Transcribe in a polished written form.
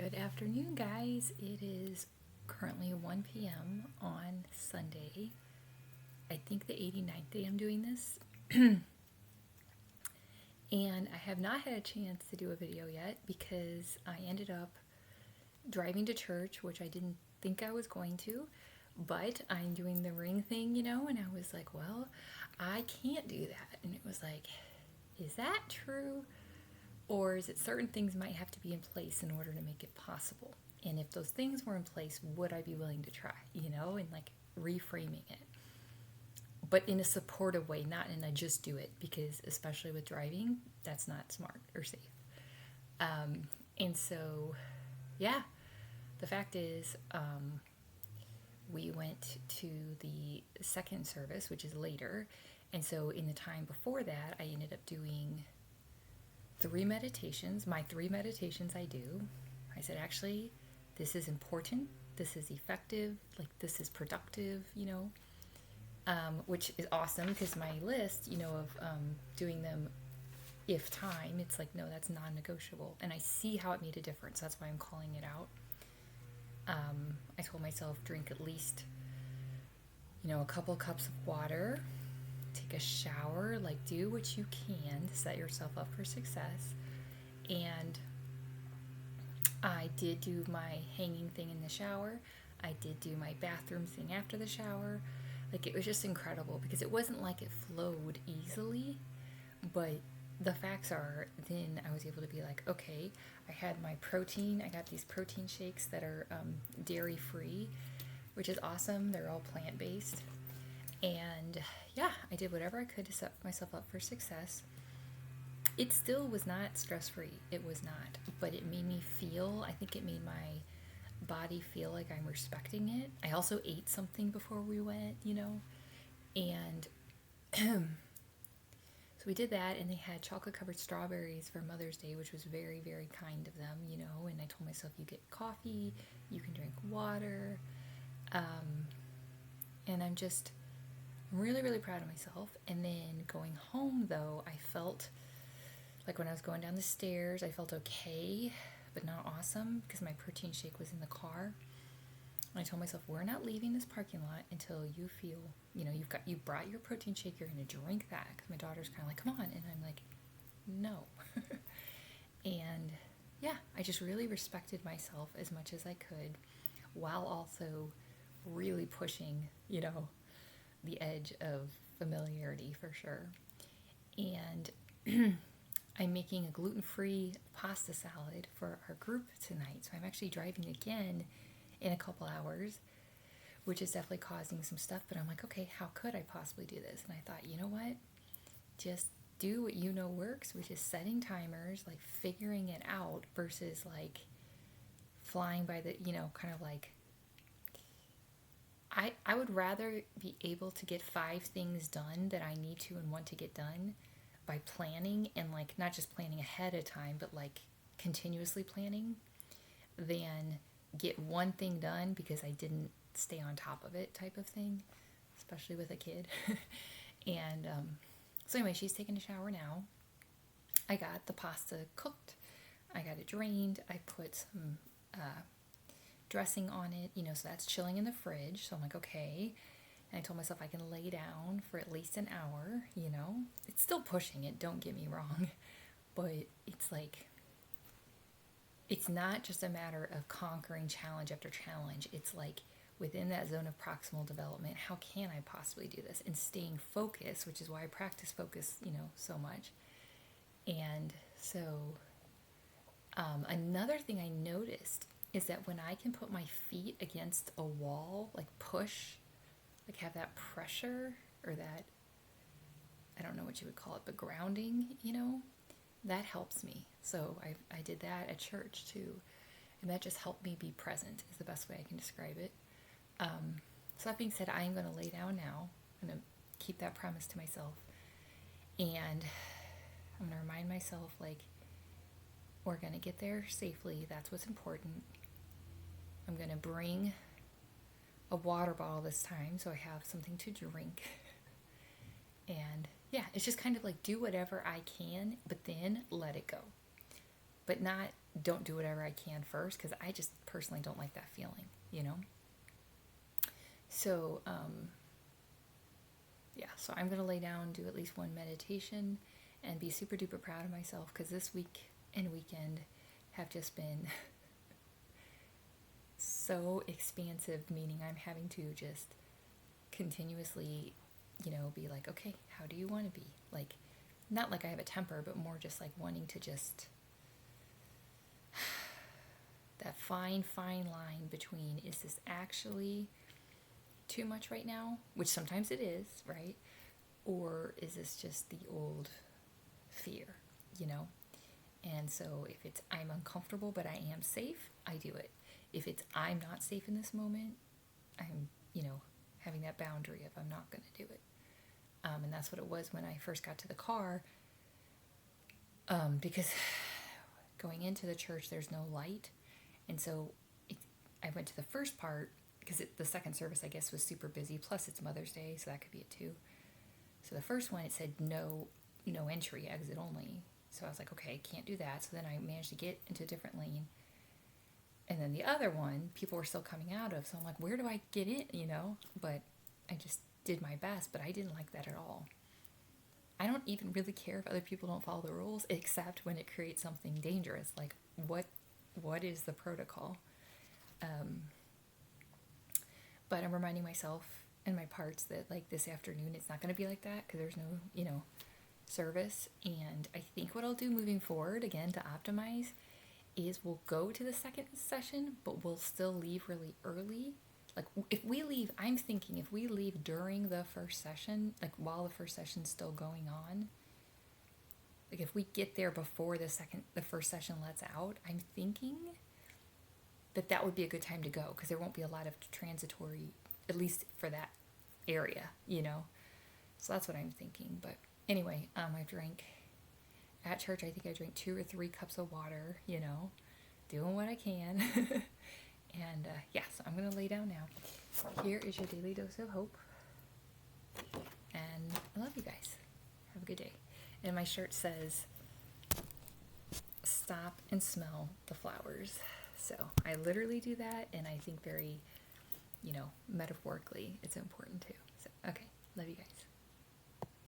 Good afternoon, guys. It is currently 1 p.m. on Sunday. I think the 89th day I'm doing this. And I have not had a chance to do a video yet because I ended up driving to church, which I didn't think I was going to. But I'm doing the ring thing, and I was like, well, I can't do that. And it was like, is that true? Or is it certain things might have to be in place in order to make it possible? And if those things were in place, would I be willing to try, and like reframing it? But in a supportive way, not in a just do it, because especially with driving, that's not smart or safe. And so, yeah, the fact is, we went to the second service, which is later. And so in the time before that, I ended up doing 3 meditations. My 3 meditations I do. I said, actually, this is important. This is effective. Like, this is productive, which is awesome because my list, of doing them if time, it's like, no, that's non-negotiable. And I see how it made a difference. That's why I'm calling it out. I told myself drink at least, a couple cups of water, take a shower, like do what you can to set yourself up for success. And I did do my hanging thing in the shower. I did do my bathroom thing after the shower. Like, it was just incredible because it wasn't like it flowed easily, but the facts are, then I was able to be like, okay, I had my protein. I got these protein shakes that are dairy free, which is awesome. They're all plant-based. And yeah, I did whatever I could to set myself up for success. It still was not stress-free. It was not. But it made me feel, I think it made my body feel like I'm respecting it. I also ate something before we went, And so we did that, and they had chocolate-covered strawberries for Mother's Day, which was very, very kind of them, And I told myself, you get coffee, you can drink water. And I'm really, really proud of myself. And then going home, though, I felt like when I was going down the stairs, I felt okay, but not awesome because my protein shake was in the car. And I told myself, we're not leaving this parking lot until you feel, you brought your protein shake, you're going to drink that. Because my daughter's kind of like, come on. And I'm like, no. And yeah, I just really respected myself as much as I could while also really pushing, the edge of familiarity for sure. And I'm making a gluten-free pasta salad for our group tonight. So I'm actually driving again in a couple hours, which is definitely causing some stuff. But I'm like, okay, how could I possibly do this? And I thought, you know what? Just do what works, which is setting timers, like figuring it out versus like flying by the, kind of like, I would rather be able to get 5 things done that I need to and want to get done by planning and like not just planning ahead of time, but like continuously planning than get one thing done because I didn't stay on top of it type of thing, especially with a kid. And so anyway, she's taking a shower now. I got the pasta cooked. I got it drained. I put some dressing on it, so that's chilling in the fridge. So I'm like, okay. And I told myself I can lay down for at least an hour, It's still pushing it, don't get me wrong. But it's like, it's not just a matter of conquering challenge after challenge. It's like within that zone of proximal development, how can I possibly do this? And staying focused, which is why I practice focus, so much. And so another thing I noticed is that when I can put my feet against a wall, like push, like have that pressure or that, I don't know what you would call it, but grounding, that helps me. So I did that at church too. And that just helped me be present is the best way I can describe it. So that being said, I am going to lay down now. I'm going to keep that promise to myself. And I'm going to remind myself, like, we're going to get there safely. That's what's important. I'm going to bring a water bottle this time so I have something to drink. And yeah, it's just kind of like do whatever I can, but then let it go. But not don't do whatever I can first, because I just personally don't like that feeling, you know? So, yeah, so I'm going to lay down, do at least one meditation, and be super duper proud of myself, because this week and weekend have just been so expansive, meaning I'm having to just continuously, be like, okay, how do you want to be? Like, not like I have a temper, but more just like wanting to just that fine line between, is this actually too much right now, which sometimes it is, right? Or is this just the old fear, you know? And so if it's I'm uncomfortable but I am safe, I do it. If it's I'm not safe in this moment, I'm, having that boundary of I'm not going to do it. And that's what it was when I first got to the car, because going into the church, there's no light. And so I went to the first part because the second service, I guess, was super busy. Plus, it's Mother's Day, so that could be it too. So the first one, it said no entry, exit only. So I was like, okay, I can't do that. So then I managed to get into a different lane. And then the other one, people were still coming out of. So I'm like, where do I get in, But I just did my best, but I didn't like that at all. I don't even really care if other people don't follow the rules, except when it creates something dangerous. Like, what is the protocol? But I'm reminding myself and my parts that, like, this afternoon, it's not going to be like that because there's no, service. And I think what I'll do moving forward, again, to optimize, is we'll go to the second session, but we'll still leave really early. Like, if we leave, I'm thinking if we leave during the first session, like while the first session's still going on, like if we get there before the first session lets out, I'm thinking that would be a good time to go, because there won't be a lot of transitory, at least for that area, So that's what I'm thinking. But anyway, I drank at church. I think I drank 2 or 3 cups of water, doing what I can. And so I'm going to lay down now. Here is your daily dose of hope. And I love you guys. Have a good day. And my shirt says, stop and smell the flowers. So I literally do that, and I think very, metaphorically, it's important too. So, okay. Love you guys.